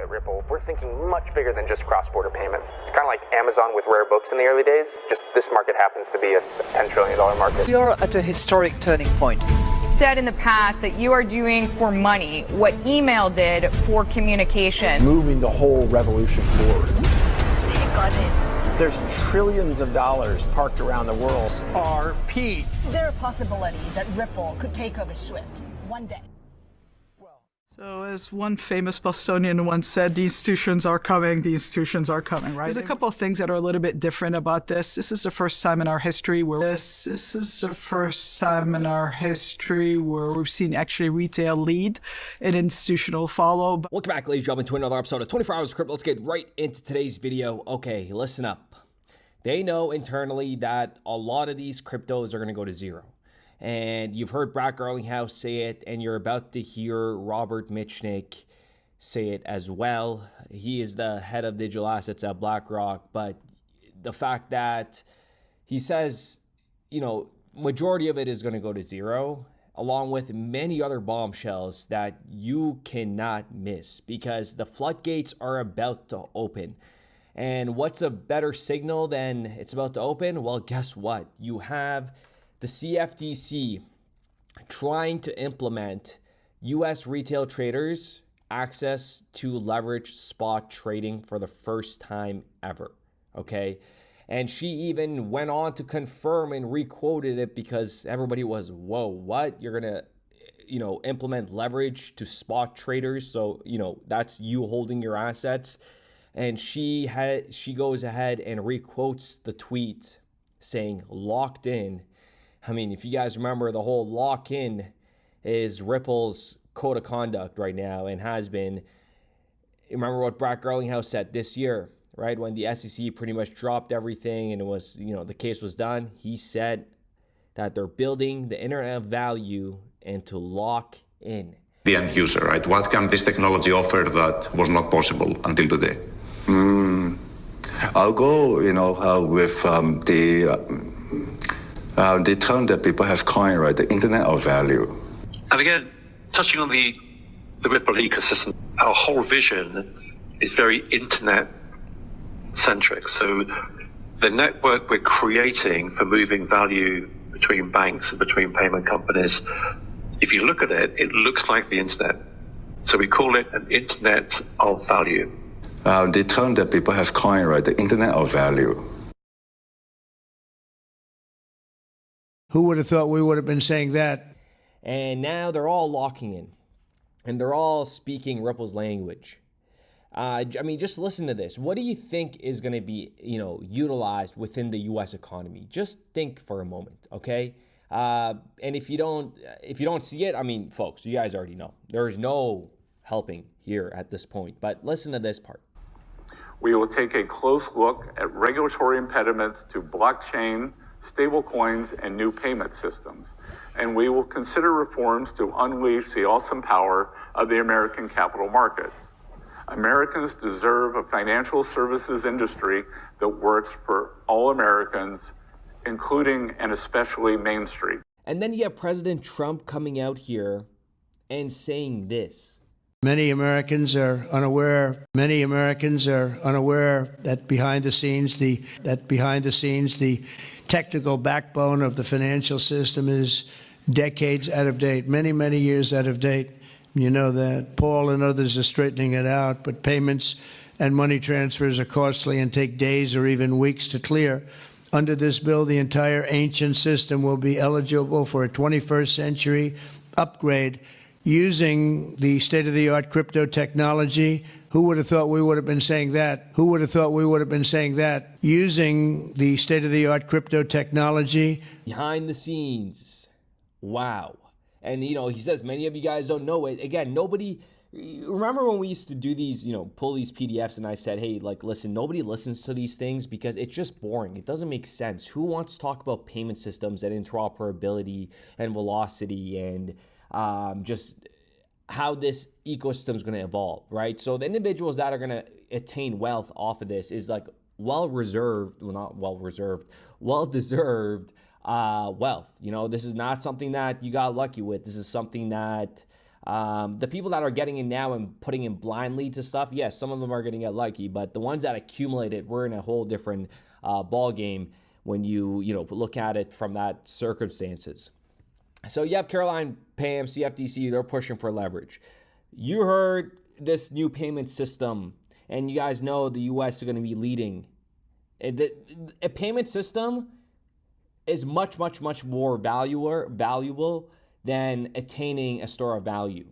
at Ripple, we're thinking much bigger than just cross-border payments. It's kind of like Amazon with rare books in the early days, just this market happens to be a $10 trillion market. We are at a historic turning point. Said in the past that you are doing for money what email did for communication. Moving the whole revolution forward. There's trillions of dollars parked around the world. XRP. Is there a possibility that Ripple could take over SWIFT one day? So as one famous Bostonian once said, the institutions are coming, right? There's a couple of things that are a little bit different about this. This is the first time in our history where we've seen actually retail lead and institutional follow. Welcome back, ladies and gentlemen, to another episode of 24 Hours of Crypto. Let's get right into today's video. Okay, listen up. They know internally that a lot of these cryptos are going to go to zero. And you've heard Brad Garlinghouse say it, and you're about to hear Robert Mitchnick say it as well. He is the head of digital assets at BlackRock, but the fact that he says, you know, majority of it is going to go to zero, along with many other bombshells that you cannot miss because the floodgates are about to open. And what's a better signal than it's about to open? Well, guess what? You have the CFTC trying to implement U.S. retail traders access to leverage spot trading for the first time ever, okay? And she even went on to confirm and re-quoted it because everybody was, whoa, what? You're going to, implement leverage to spot traders. So, that's you holding your assets. And she goes ahead and re-quotes the tweet saying locked in. I mean, if you guys remember, the whole lock-in is Ripple's code of conduct right now and has been. Remember what Brad Garlinghouse said this year, right? When the SEC pretty much dropped everything and it was, the case was done. He said that they're building the internet of value and to lock in. The end user, right? What can this technology offer that was not possible until today? I'll go, with the term that people have coined, right? The internet of value. And again, touching on the Ripple ecosystem, our whole vision is very internet centric. So the network we're creating for moving value between banks and between payment companies, if you look at it, it looks like the internet. So we call it an internet of value. The term that people have coined, right? The internet of value. Who would have thought we would have been saying that? And now they're all locking in. And they're all speaking Ripple's language. Just listen to this. What do you think is going to be, utilized within the U.S. economy? Just think for a moment, okay? And if you don't see it, folks, you guys already know. There is no helping here at this point. But listen to this part. We will take a close look at regulatory impediments to blockchain, stablecoins, and new payment systems. And we will consider reforms to unleash the awesome power of the American capital markets. Americans deserve a financial services industry that works for all Americans, including and especially Main Street. And then you have President Trump coming out here and saying this. Many Americans are unaware that behind the scenes, the technical backbone of the financial system is decades out of date, many years out of date. You know that. Paul and others are straightening it out, but payments and money transfers are costly and take days or even weeks to clear. Under this bill, the entire ancient system will be eligible for a 21st century upgrade using the state-of-the-art crypto technology. Who would have thought we would have been saying that? Using the state-of-the-art crypto technology. Behind the scenes. Wow. And, he says many of you guys don't know it. Again, nobody... Remember when we used to do these, pull these PDFs and I said, hey, listen, nobody listens to these things because it's just boring. It doesn't make sense. Who wants to talk about payment systems and interoperability and velocity and just how this ecosystem is going to evolve, right? So the individuals that are going to attain wealth off of this is well-deserved wealth. This is not something that you got lucky with. This is something that The people that are getting in now and putting in blindly to stuff, yes, some of them are going to get lucky, but the ones that accumulated, we're in a whole different ball game when you look at it from that circumstances. So you have Caroline, PAM, CFTC, they're pushing for leverage. You heard this new payment system, and you guys know the U.S. is going to be leading. A payment system is much, much, much more valuable than attaining a store of value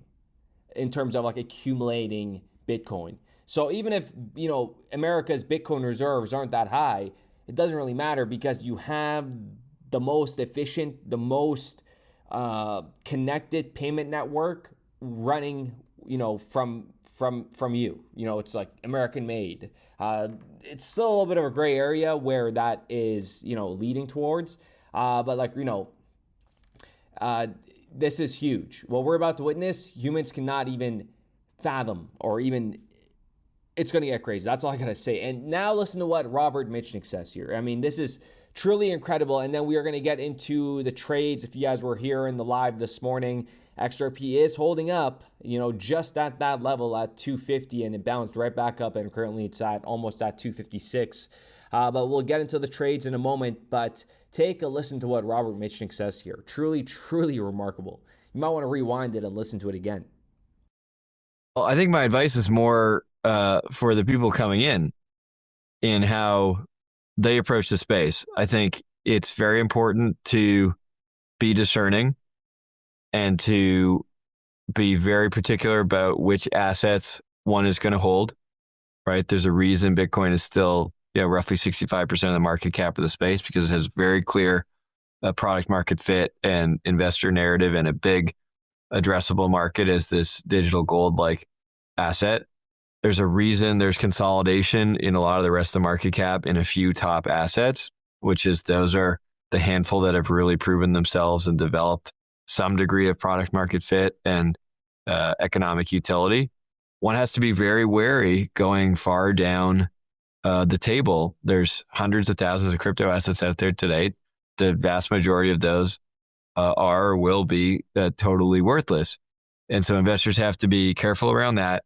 in terms of like accumulating Bitcoin. So even if, America's Bitcoin reserves aren't that high, it doesn't really matter because you have the most efficient, the most connected payment network running, from you. It's like American made. It's still a little bit of a gray area where that is, leading towards. But this is huge. What we're about to witness, humans cannot even fathom or even, it's going to get crazy. That's all I got to say. And now listen to what Robert Michnik says here. I mean, this is truly incredible. And then we are going to get into the trades. If you guys were here in the live this morning, XRP is holding up, just at that level at 250, and it bounced right back up, and currently it's almost at 256. But we'll get into the trades in a moment. But take a listen to what Robert Michnik says here. Truly, truly remarkable. You might want to rewind it and listen to it again. Well, I think my advice is more for the people coming in how they approach the space. I think it's very important to be discerning and to be very particular about which assets one is going to hold, right? There's a reason Bitcoin is still roughly 65% of the market cap of the space, because it has very clear product market fit and investor narrative and a big addressable market as this digital gold-like asset. There's a reason there's consolidation in a lot of the rest of the market cap in a few top assets, which is those are the handful that have really proven themselves and developed some degree of product market fit and economic utility. One has to be very wary going far down the table. There's hundreds of thousands of crypto assets out there today. The vast majority of those are or will be totally worthless. And so investors have to be careful around that.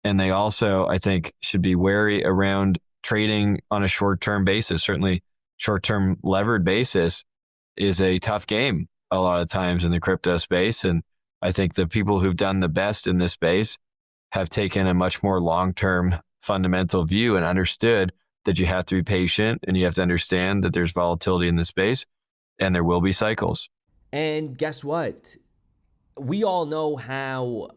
And they also, I think, should be wary around trading on a short-term basis. Certainly short-term levered basis is a tough game a lot of times in the crypto space. And I think the people who've done the best in this space have taken a much more long-term fundamental view and understood that you have to be patient and you have to understand that there's volatility in the space and there will be cycles. And guess what? We all know how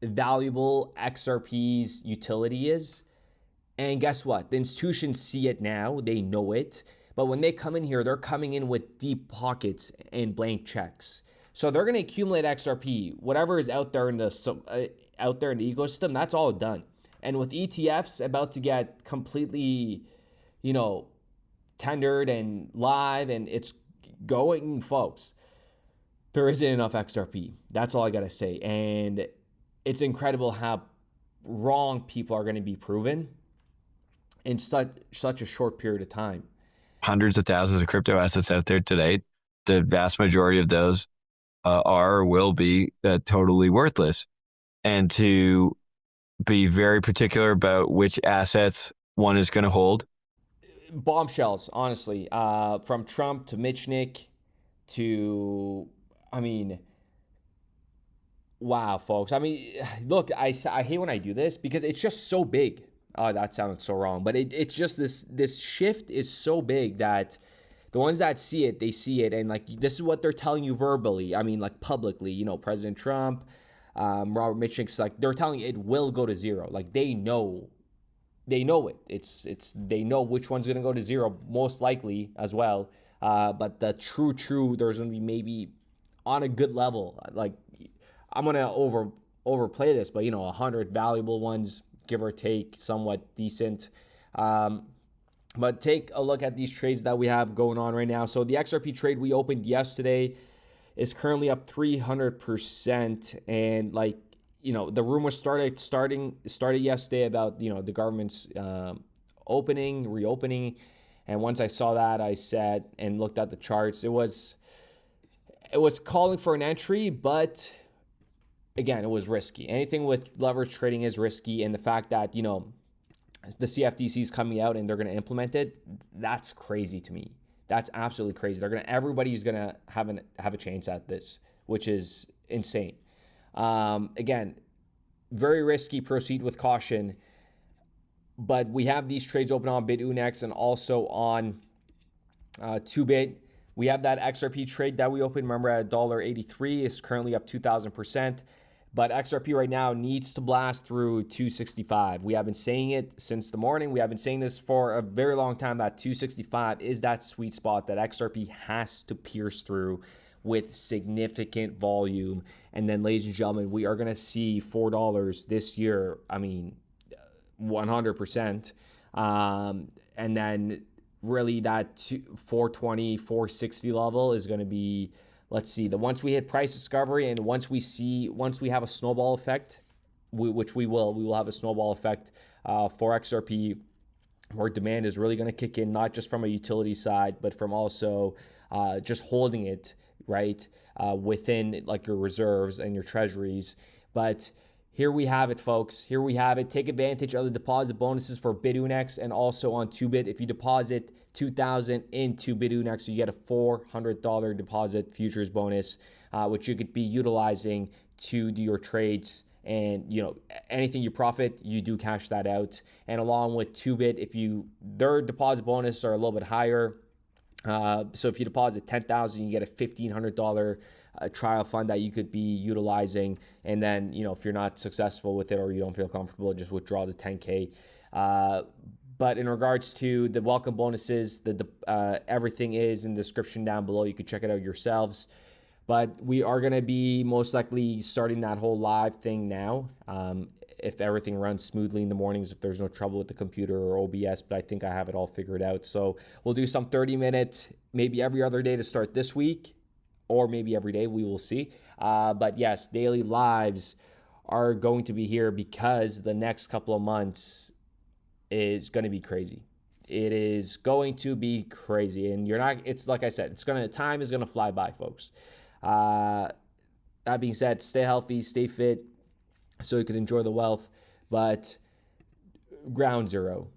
valuable XRP's utility is. And guess what? The institutions see it now. They know it. But when they come in here, they're coming in with deep pockets and blank checks. So they're going to accumulate XRP. Whatever is out there in the ecosystem, that's all done. And with ETFs about to get completely, tendered and live, and it's going, folks, there isn't enough XRP. That's all I got to say. And it's incredible how wrong people are going to be proven in such a short period of time. Hundreds of thousands of crypto assets out there today. The vast majority of those are or will be totally worthless. And to be very particular about which assets one is going to hold. Bombshells, honestly, from Trump to Michnik to, wow, folks. Look, I hate when I do this because it's just so big. Oh, that sounded so wrong. But it's just this shift is so big that the ones that see it, they see it. And this is what they're telling you verbally. Publicly, President Trump, Robert Michnik's they're telling you it will go to zero. They know it. It's they know which one's going to go to zero, most likely as well. But the true, there's going to be maybe on a good level. I'm going to overplay this, but 100 valuable ones, give or take, somewhat decent. But take a look at these trades that we have going on right now. So the XRP trade we opened yesterday is currently up 300%. And the rumor started yesterday about, the government's reopening. And once I saw that, I sat and looked at the charts. It was calling for an entry, but again, it was risky. Anything with leverage trading is risky, and the fact that, you know, the CFTC is coming out and they're going to implement it, that's crazy to me. That's absolutely crazy. Everybody's going to have a chance at this, which is insane. Again, very risky. Proceed with caution. But we have these trades open on Bitunix and also on 2bit. We have that XRP trade that we opened, remember, at $1.83. It's currently up 2,000%. But XRP right now needs to blast through 265. We have been saying it since the morning. We have been saying this for a very long time, that 265 is that sweet spot that XRP has to pierce through with significant volume. And then, ladies and gentlemen, we are going to see $4 this year. I mean, 100%. And then really that 420, 460 level is going to be, let's see, once we hit price discovery and once we have a snowball effect, which we will have a snowball effect for XRP, where demand is really going to kick in, not just from a utility side, but from also just holding it, right, within like your reserves and your treasuries. But here we have it, folks. Here we have it. Take advantage of the deposit bonuses for Bitunix and also on 2bit. If you deposit $2,000 into Bitunix, you get a $400 deposit futures bonus, which you could be utilizing to do your trades. And, you know, anything you profit, you do cash that out. And along with 2bit, their deposit bonus are a little bit higher. So if you deposit $10,000, you get a $1,500 trial fund that you could be utilizing. And then, you know, if you're not successful with it or you don't feel comfortable, just withdraw the $10K. But in regards to the welcome bonuses, everything is in the description down below. You can check it out yourselves. But we are going to be most likely starting that whole live thing now. If everything runs smoothly in the mornings, if there's no trouble with the computer or OBS, but I think I have it all figured out. So we'll do some 30-minute, maybe every other day to start this week, or maybe every day, we will see. But yes, daily lives are going to be here because the next couple of months is going to be crazy. It is going to be crazy. And it's like I said, time is going to fly by, folks. That being said, stay healthy, stay fit, so you can enjoy the wealth. But ground zero.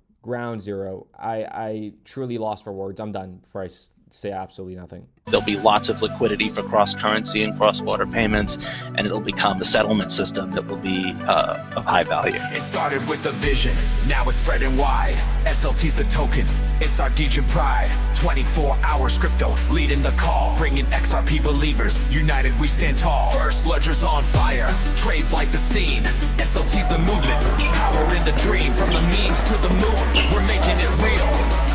I truly lost for words. I'm done before I say absolutely nothing. There'll be lots of liquidity for cross-currency and cross-border payments, and it'll become a settlement system that will be of high value. It started with a vision, now it's spreading wide. SLT's the token, it's our Degen pride. 24 hours crypto, leading the call. Bringing XRP believers, united we stand tall. First ledger's on fire, trades like the scene. SLT's the movement, power in the dream. From the memes to the moon, we're making it real.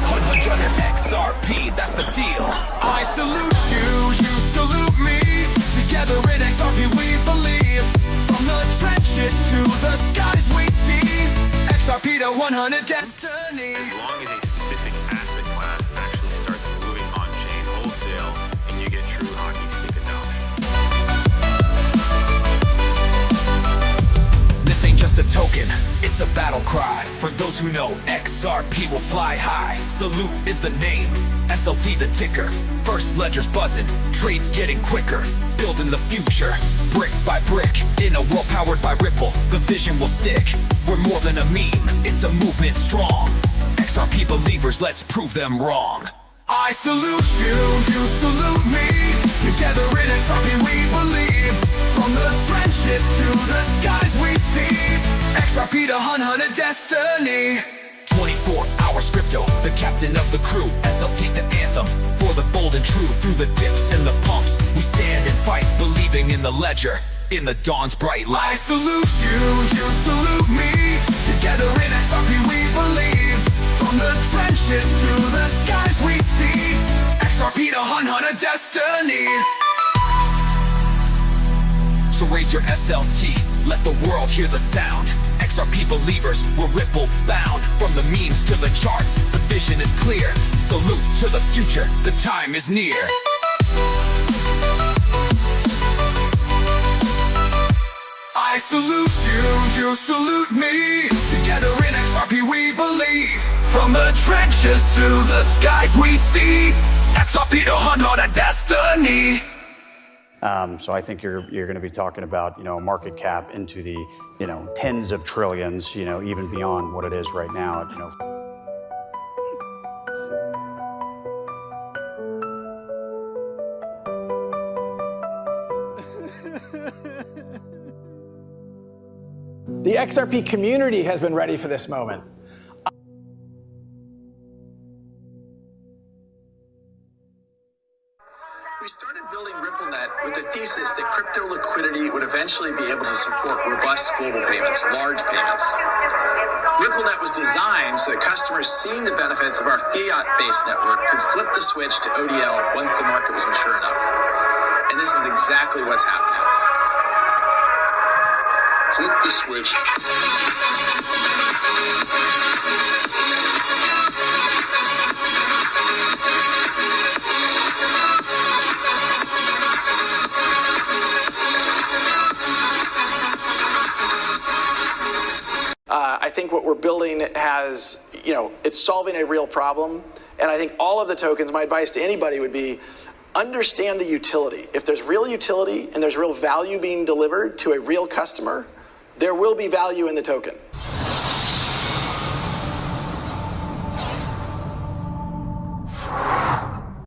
100 XRP, that's the deal. I salute you, you salute me. Together in XRP we believe. From the trenches to the skies we see. XRP to 100 destiny. As long as a specific asset class actually starts moving on-chain wholesale, and you get true hockey stick adoption. This ain't just a token, it's a battle cry. For those who know, XRP will fly high. Salute is the name, SLT the ticker. First ledger's buzzing, trades getting quicker. Building the future, brick by brick. In a world powered by Ripple, the vision will stick. We're more than a meme, it's a movement strong. XRP believers, let's prove them wrong. I salute you, you salute me. Together in XRP we believe. From the trenches to the skies we see. XRP to 100 destiny. 24 hours crypto, the captain of the crew. SLT's the anthem, for the bold and true. Through the dips and the pumps, we stand and fight. Believing in the ledger, in the dawn's bright light. I salute you, you salute me. Together in XRP we believe. From the trenches to the skies we see. XRP to 100 destiny. So raise your SLT, let the world hear the sound. XRP believers, we're Ripple bound. From the memes to the charts, the vision is clear. Salute to the future, the time is near. I salute you, you salute me. Together in XRP we believe. From the trenches to the skies we see. XRP to 100 destiny. So I think you're going to be talking about, a market cap into the, tens of trillions, even beyond what it is right now. The XRP community has been ready for this moment. We started building RippleNet with the thesis that crypto liquidity would eventually be able to support robust global payments, large payments. RippleNet was designed so that customers seeing the benefits of our fiat-based network could flip the switch to ODL once the market was mature enough. And this is exactly what's happening. Flip the switch. I think what we're building has, it's solving a real problem. And I think all of the tokens, my advice to anybody would be, understand the utility. If there's real utility and there's real value being delivered to a real customer, there will be value in the token.